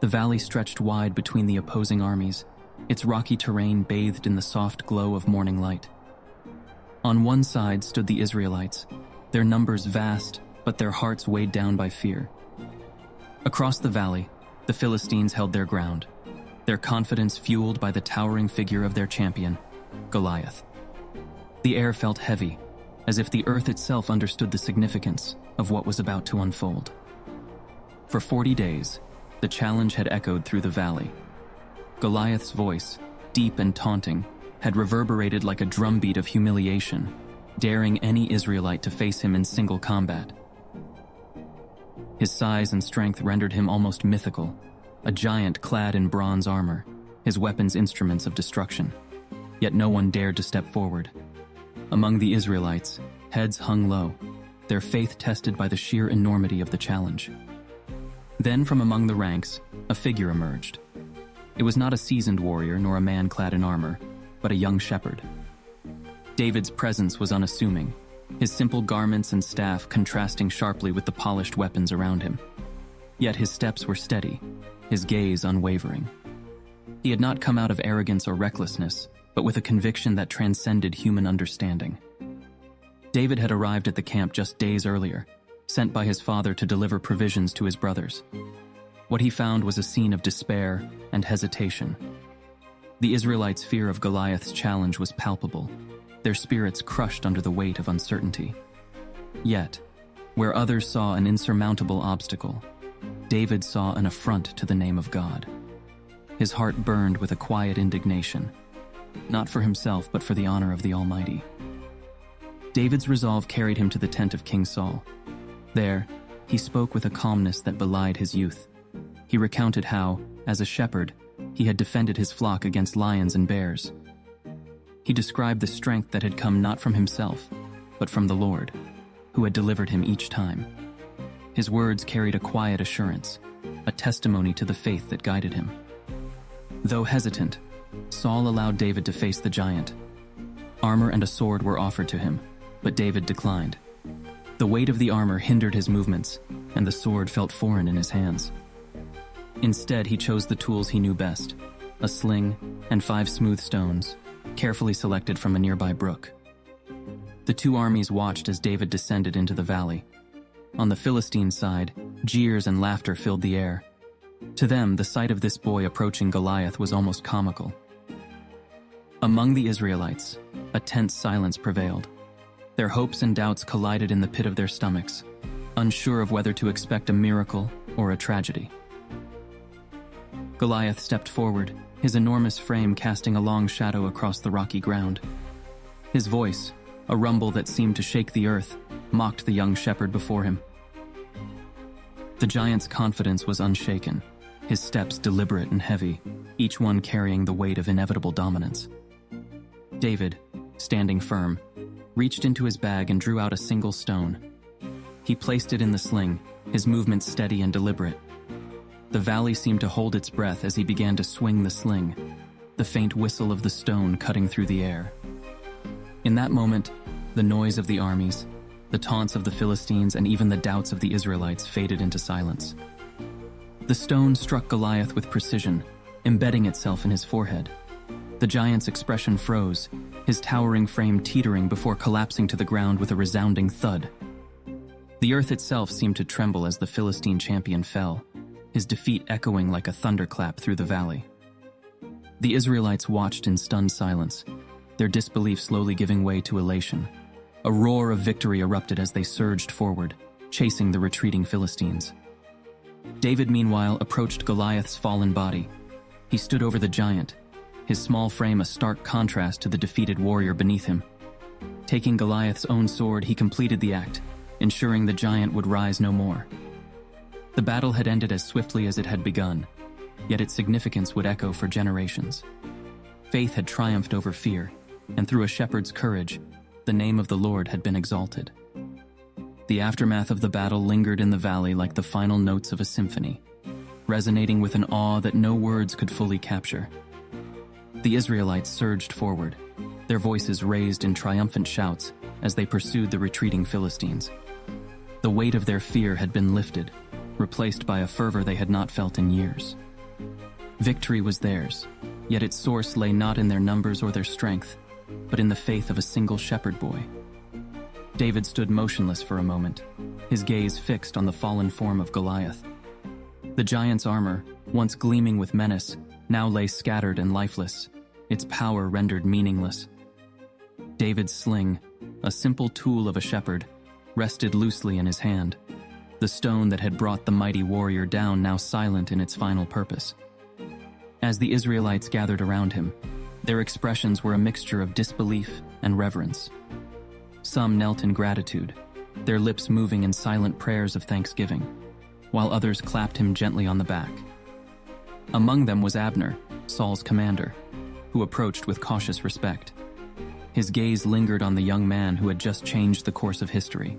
The valley stretched wide between the opposing armies, its rocky terrain bathed in the soft glow of morning light. On one side stood the Israelites, their numbers vast, but their hearts weighed down by fear. Across the valley, the Philistines held their ground, their confidence fueled by the towering figure of their champion, Goliath. The air felt heavy, as if the earth itself understood the significance of what was about to unfold. For 40 days, the challenge had echoed through the valley. Goliath's voice, deep and taunting, had reverberated like a drumbeat of humiliation, daring any Israelite to face him in single combat. His size and strength rendered him almost mythical, a giant clad in bronze armor, his weapons instruments of destruction. Yet no one dared to step forward. Among the Israelites, heads hung low, their faith tested by the sheer enormity of the challenge. Then from among the ranks, a figure emerged. It was not a seasoned warrior nor a man clad in armor, but a young shepherd. David's presence was unassuming, his simple garments and staff contrasting sharply with the polished weapons around him. Yet his steps were steady, his gaze unwavering. He had not come out of arrogance or recklessness, but with a conviction that transcended human understanding. David had arrived at the camp just days earlier, sent by his father to deliver provisions to his brothers. What he found was a scene of despair and hesitation. The Israelites' fear of Goliath's challenge was palpable, their spirits crushed under the weight of uncertainty. Yet, where others saw an insurmountable obstacle, David saw an affront to the name of God. His heart burned with a quiet indignation, not for himself but for the honor of the Almighty. David's resolve carried him to the tent of King Saul. There, he spoke with a calmness that belied his youth. He recounted how, as a shepherd, he had defended his flock against lions and bears. He described the strength that had come not from himself, but from the Lord, who had delivered him each time. His words carried a quiet assurance, a testimony to the faith that guided him. Though hesitant, Saul allowed David to face the giant. Armor and a sword were offered to him, but David declined. The weight of the armor hindered his movements, and the sword felt foreign in his hands. Instead, he chose the tools he knew best, a sling and 5 smooth stones, carefully selected from a nearby brook. The two armies watched as David descended into the valley. On the Philistine side, jeers and laughter filled the air. To them, the sight of this boy approaching Goliath was almost comical. Among the Israelites, a tense silence prevailed. Their hopes and doubts collided in the pit of their stomachs, unsure of whether to expect a miracle or a tragedy. Goliath stepped forward, his enormous frame casting a long shadow across the rocky ground. His voice, a rumble that seemed to shake the earth, mocked the young shepherd before him. The giant's confidence was unshaken, his steps deliberate and heavy, each one carrying the weight of inevitable dominance. David, standing firm, reached into his bag and drew out a single stone. He placed it in the sling, his movements steady and deliberate. The valley seemed to hold its breath as he began to swing the sling, the faint whistle of the stone cutting through the air. In that moment, the noise of the armies, the taunts of the Philistines, and even the doubts of the Israelites faded into silence. The stone struck Goliath with precision, embedding itself in his forehead. The giant's expression froze, his towering frame teetering before collapsing to the ground with a resounding thud. The earth itself seemed to tremble as the Philistine champion fell, his defeat echoing like a thunderclap through the valley. The Israelites watched in stunned silence, their disbelief slowly giving way to elation. A roar of victory erupted as they surged forward, chasing the retreating Philistines. David, meanwhile, approached Goliath's fallen body. He stood over the giant, his small frame a stark contrast to the defeated warrior beneath him. Taking Goliath's own sword, he completed the act, ensuring the giant would rise no more. The battle had ended as swiftly as it had begun, yet its significance would echo for generations. Faith had triumphed over fear, and through a shepherd's courage, the name of the Lord had been exalted. The aftermath of the battle lingered in the valley like the final notes of a symphony, resonating with an awe that no words could fully capture. The Israelites surged forward, their voices raised in triumphant shouts as they pursued the retreating Philistines. The weight of their fear had been lifted, replaced by a fervor they had not felt in years. Victory was theirs, yet its source lay not in their numbers or their strength, but in the faith of a single shepherd boy. David stood motionless for a moment, his gaze fixed on the fallen form of Goliath. The giant's armor, once gleaming with menace, now lay scattered and lifeless, its power rendered meaningless. David's sling, a simple tool of a shepherd, rested loosely in his hand, the stone that had brought the mighty warrior down now silent in its final purpose. As the Israelites gathered around him, their expressions were a mixture of disbelief and reverence. Some knelt in gratitude, their lips moving in silent prayers of thanksgiving, while others clapped him gently on the back. Among them was Abner, Saul's commander, who approached with cautious respect. His gaze lingered on the young man who had just changed the course of history.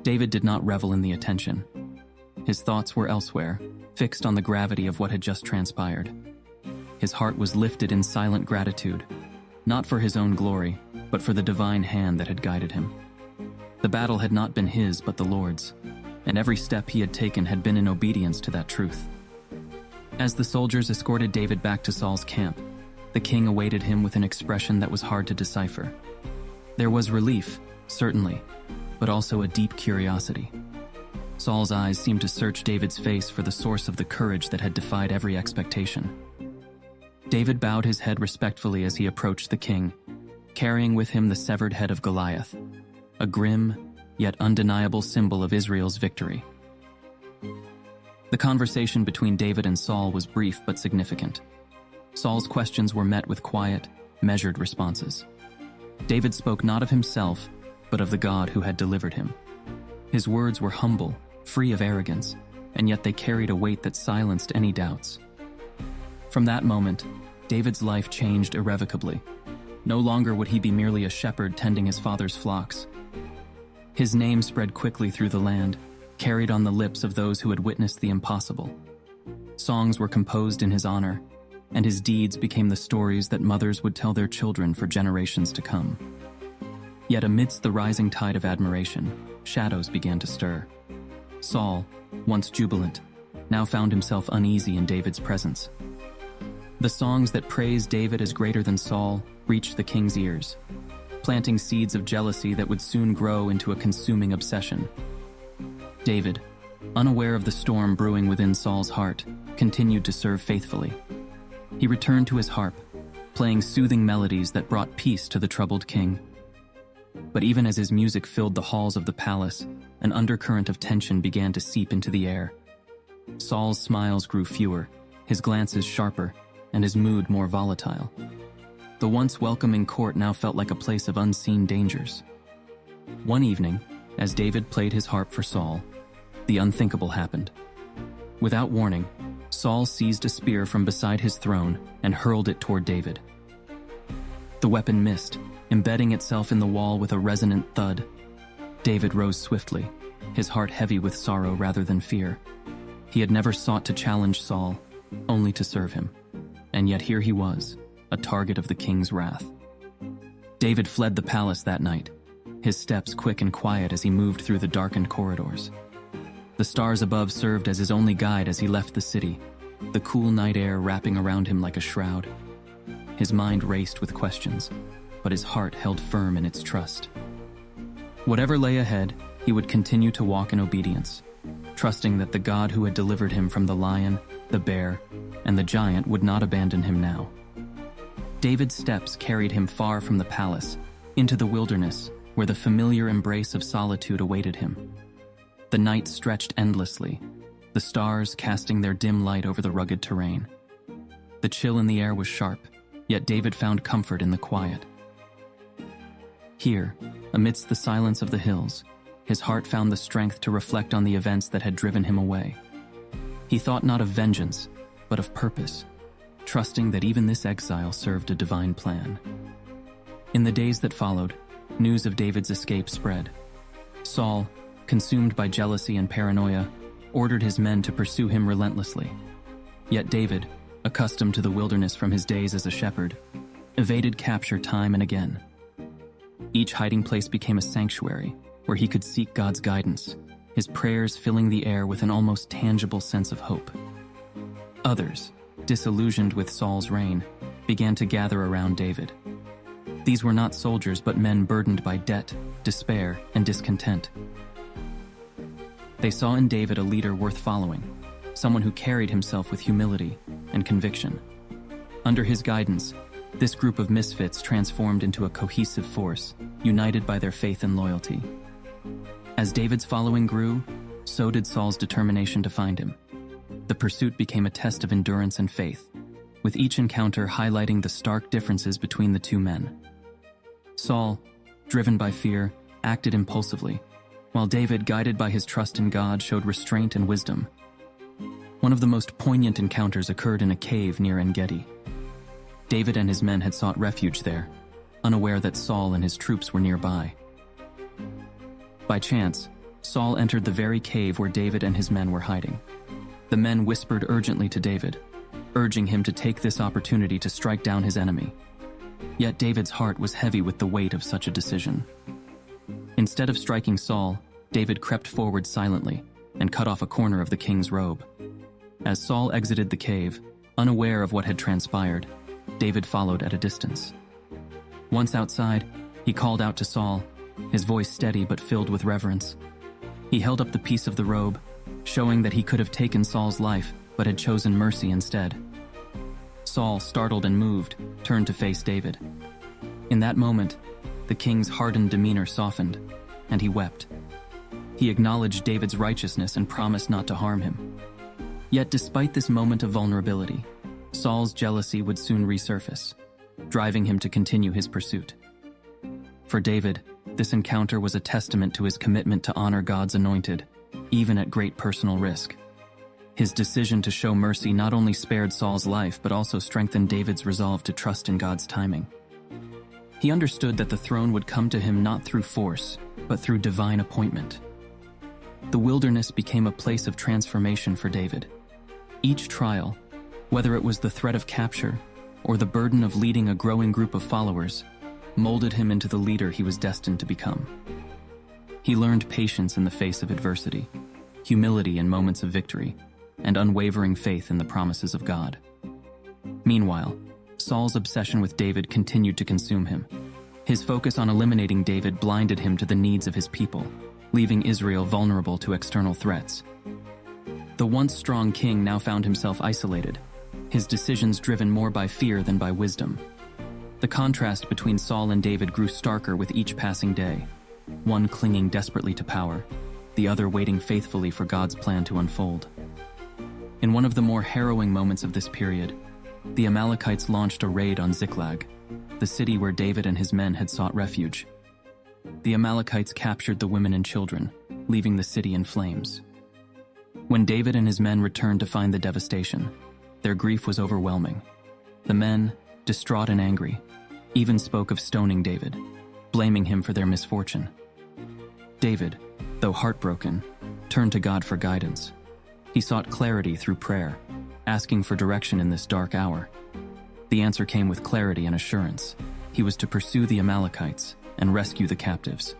David did not revel in the attention. His thoughts were elsewhere, fixed on the gravity of what had just transpired. His heart was lifted in silent gratitude, not for his own glory, but for the divine hand that had guided him. The battle had not been his, but the Lord's, and every step he had taken had been in obedience to that truth. As the soldiers escorted David back to Saul's camp, the king awaited him with an expression that was hard to decipher. There was relief, certainly, but also a deep curiosity. Saul's eyes seemed to search David's face for the source of the courage that had defied every expectation. David bowed his head respectfully as he approached the king, carrying with him the severed head of Goliath, a grim, yet undeniable symbol of Israel's victory. The conversation between David and Saul was brief but significant. Saul's questions were met with quiet, measured responses. David spoke not of himself, but of the God who had delivered him. His words were humble, free of arrogance, and yet they carried a weight that silenced any doubts. From that moment, David's life changed irrevocably. No longer would he be merely a shepherd tending his father's flocks. His name spread quickly through the land, carried on the lips of those who had witnessed the impossible. Songs were composed in his honor, and his deeds became the stories that mothers would tell their children for generations to come. Yet amidst the rising tide of admiration, shadows began to stir. Saul, once jubilant, now found himself uneasy in David's presence. The songs that praised David as greater than Saul reached the king's ears, planting seeds of jealousy that would soon grow into a consuming obsession. David, unaware of the storm brewing within Saul's heart, continued to serve faithfully. He returned to his harp, playing soothing melodies that brought peace to the troubled king. But even as his music filled the halls of the palace, an undercurrent of tension began to seep into the air. Saul's smiles grew fewer, his glances sharper, and his mood more volatile. The once welcoming court now felt like a place of unseen dangers. One evening, as David played his harp for Saul, the unthinkable happened. Without warning, Saul seized a spear from beside his throne and hurled it toward David. The weapon missed, embedding itself in the wall with a resonant thud. David rose swiftly, his heart heavy with sorrow rather than fear. He had never sought to challenge Saul, only to serve him. And yet here he was, a target of the king's wrath. David fled the palace that night, his steps quick and quiet as he moved through the darkened corridors. The stars above served as his only guide as he left the city, the cool night air wrapping around him like a shroud. His mind raced with questions, but his heart held firm in its trust. Whatever lay ahead, he would continue to walk in obedience, trusting that the God who had delivered him from the lion, the bear, and the giant would not abandon him now. David's steps carried him far from the palace, into the wilderness, where the familiar embrace of solitude awaited him. The night stretched endlessly, the stars casting their dim light over the rugged terrain. The chill in the air was sharp, yet David found comfort in the quiet. Here, amidst the silence of the hills, his heart found the strength to reflect on the events that had driven him away. He thought not of vengeance, but of purpose, trusting that even this exile served a divine plan. In the days that followed, news of David's escape spread. Saul, consumed by jealousy and paranoia, ordered his men to pursue him relentlessly. Yet David, accustomed to the wilderness from his days as a shepherd, evaded capture time and again. Each hiding place became a sanctuary where he could seek God's guidance, his prayers filling the air with an almost tangible sense of hope. Others, disillusioned with Saul's reign, began to gather around David. These were not soldiers but men burdened by debt, despair, and discontent. They saw in David a leader worth following, someone who carried himself with humility and conviction. Under his guidance, this group of misfits transformed into a cohesive force, united by their faith and loyalty. As David's following grew, so did Saul's determination to find him. The pursuit became a test of endurance and faith, with each encounter highlighting the stark differences between the two men. Saul, driven by fear, acted impulsively, while David, guided by his trust in God, showed restraint and wisdom. One of the most poignant encounters occurred in a cave near En-Gedi. David and his men had sought refuge there, unaware that Saul and his troops were nearby. By chance, Saul entered the very cave where David and his men were hiding. The men whispered urgently to David, urging him to take this opportunity to strike down his enemy. Yet David's heart was heavy with the weight of such a decision. Instead of striking Saul, David crept forward silently and cut off a corner of the king's robe. As Saul exited the cave, unaware of what had transpired, David followed at a distance. Once outside, he called out to Saul, his voice steady but filled with reverence. He held up the piece of the robe, showing that he could have taken Saul's life but had chosen mercy instead. Saul, startled and moved, turned to face David. In that moment, the king's hardened demeanor softened, and he wept. He acknowledged David's righteousness and promised not to harm him. Yet despite this moment of vulnerability, Saul's jealousy would soon resurface, driving him to continue his pursuit. For David, this encounter was a testament to his commitment to honor God's anointed, even at great personal risk. His decision to show mercy not only spared Saul's life but also strengthened David's resolve to trust in God's timing. He understood that the throne would come to him not through force, but through divine appointment. The wilderness became a place of transformation for David. Each trial, whether it was the threat of capture or the burden of leading a growing group of followers, molded him into the leader he was destined to become. He learned patience in the face of adversity, humility in moments of victory, and unwavering faith in the promises of God. Meanwhile, Saul's obsession with David continued to consume him. His focus on eliminating David blinded him to the needs of his people, leaving Israel vulnerable to external threats. The once strong king now found himself isolated, his decisions driven more by fear than by wisdom. The contrast between Saul and David grew starker with each passing day, one clinging desperately to power, the other waiting faithfully for God's plan to unfold. In one of the more harrowing moments of this period, the Amalekites launched a raid on Ziklag, the city where David and his men had sought refuge. The Amalekites captured the women and children, leaving the city in flames. When David and his men returned to find the devastation, their grief was overwhelming. The men, distraught and angry, even spoke of stoning David, blaming him for their misfortune. David, though heartbroken, turned to God for guidance. He sought clarity through prayer, asking for direction in this dark hour. The answer came with clarity and assurance. He was to pursue the Amalekites and rescue the captives.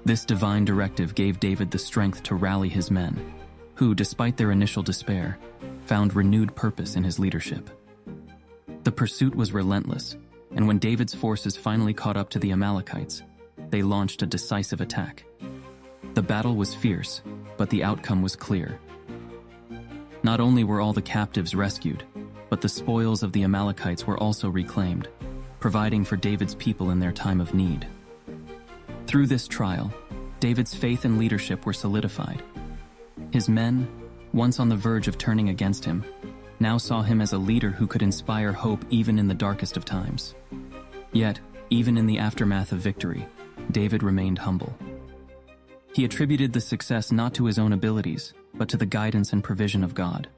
This divine directive gave David the strength to rally his men, who, despite their initial despair, found renewed purpose in his leadership. The pursuit was relentless, and when David's forces finally caught up to the Amalekites, they launched a decisive attack. The battle was fierce, but the outcome was clear. Not only were all the captives rescued, but the spoils of the Amalekites were also reclaimed, providing for David's people in their time of need. Through this trial, David's faith and leadership were solidified. His men, once on the verge of turning against him, now saw him as a leader who could inspire hope even in the darkest of times. Yet, even in the aftermath of victory, David remained humble. He attributed the success not to his own abilities, but to the guidance and provision of God.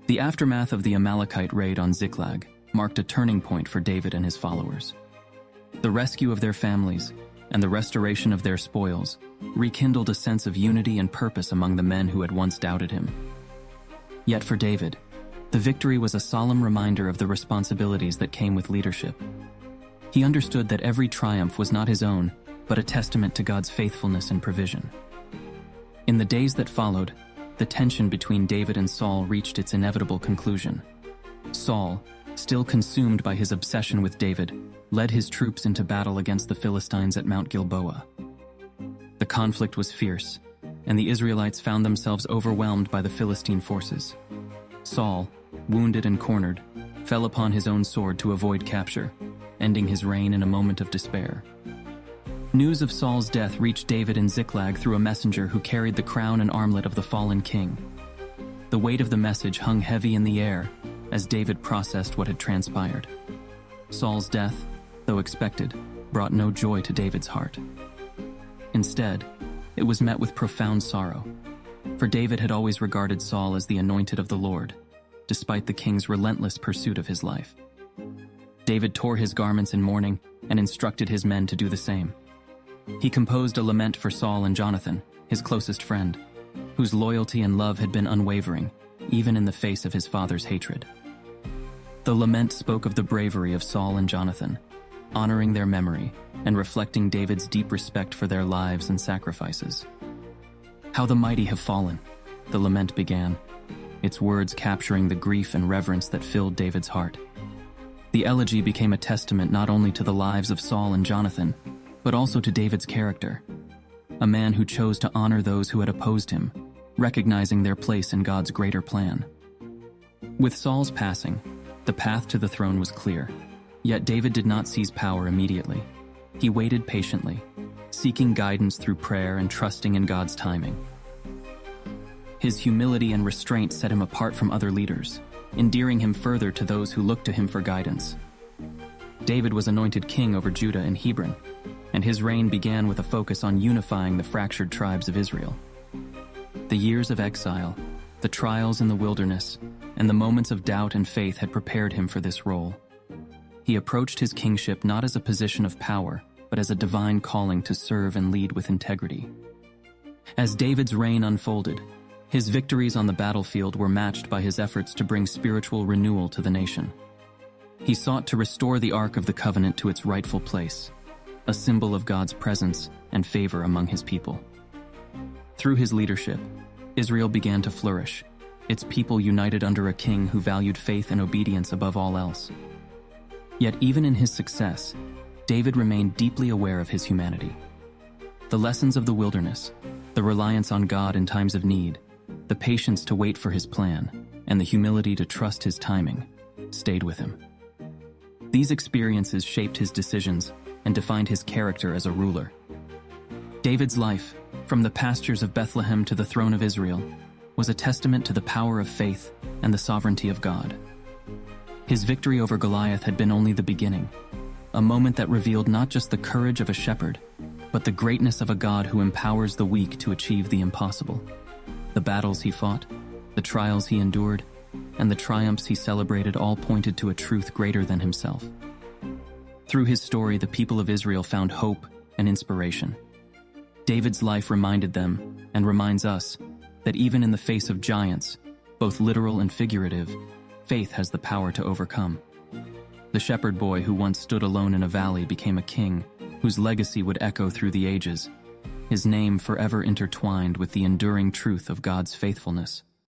The aftermath of the Amalekite raid on Ziklag marked a turning point for David and his followers. The rescue of their families and the restoration of their spoils rekindled a sense of unity and purpose among the men who had once doubted him. Yet for David, the victory was a solemn reminder of the responsibilities that came with leadership. He understood that every triumph was not his own, but a testament to God's faithfulness and provision. In the days that followed, the tension between David and Saul reached its inevitable conclusion. Saul, still consumed by his obsession with David, led his troops into battle against the Philistines at Mount Gilboa. The conflict was fierce, and the Israelites found themselves overwhelmed by the Philistine forces. Saul, wounded and cornered, fell upon his own sword to avoid capture, ending his reign in a moment of despair. News of Saul's death reached David in Ziklag through a messenger who carried the crown and armlet of the fallen king. The weight of the message hung heavy in the air as David processed what had transpired. Saul's death, though expected, brought no joy to David's heart. Instead, it was met with profound sorrow, for David had always regarded Saul as the anointed of the Lord, despite the king's relentless pursuit of his life. David tore his garments in mourning and instructed his men to do the same. He composed a lament for Saul and Jonathan, his closest friend, whose loyalty and love had been unwavering, even in the face of his father's hatred. The lament spoke of the bravery of Saul and Jonathan, honoring their memory and reflecting David's deep respect for their lives and sacrifices. "How the mighty have fallen," the lament began, its words capturing the grief and reverence that filled David's heart. The elegy became a testament not only to the lives of Saul and Jonathan, but also to David's character, a man who chose to honor those who had opposed him, recognizing their place in God's greater plan. With Saul's passing, the path to the throne was clear, yet David did not seize power immediately. He waited patiently, seeking guidance through prayer and trusting in God's timing. His humility and restraint set him apart from other leaders, endearing him further to those who looked to him for guidance. David was anointed king over Judah and Hebron, and his reign began with a focus on unifying the fractured tribes of Israel. The years of exile, the trials in the wilderness, and the moments of doubt and faith had prepared him for this role. He approached his kingship not as a position of power, but as a divine calling to serve and lead with integrity. As David's reign unfolded, his victories on the battlefield were matched by his efforts to bring spiritual renewal to the nation. He sought to restore the Ark of the Covenant to its rightful place, a symbol of God's presence and favor among his people. Through his leadership, Israel began to flourish, its people united under a king who valued faith and obedience above all else. Yet even in his success, David remained deeply aware of his humanity. The lessons of the wilderness, the reliance on God in times of need, the patience to wait for his plan, and the humility to trust his timing, stayed with him. These experiences shaped his decisions and defined his character as a ruler. David's life, from the pastures of Bethlehem to the throne of Israel, was a testament to the power of faith and the sovereignty of God. His victory over Goliath had been only the beginning, a moment that revealed not just the courage of a shepherd, but the greatness of a God who empowers the weak to achieve the impossible. The battles he fought, the trials he endured, and the triumphs he celebrated all pointed to a truth greater than himself. Through his story, the people of Israel found hope and inspiration. David's life reminded them, and reminds us, that even in the face of giants, both literal and figurative, faith has the power to overcome. The shepherd boy who once stood alone in a valley became a king, whose legacy would echo through the ages, his name forever intertwined with the enduring truth of God's faithfulness.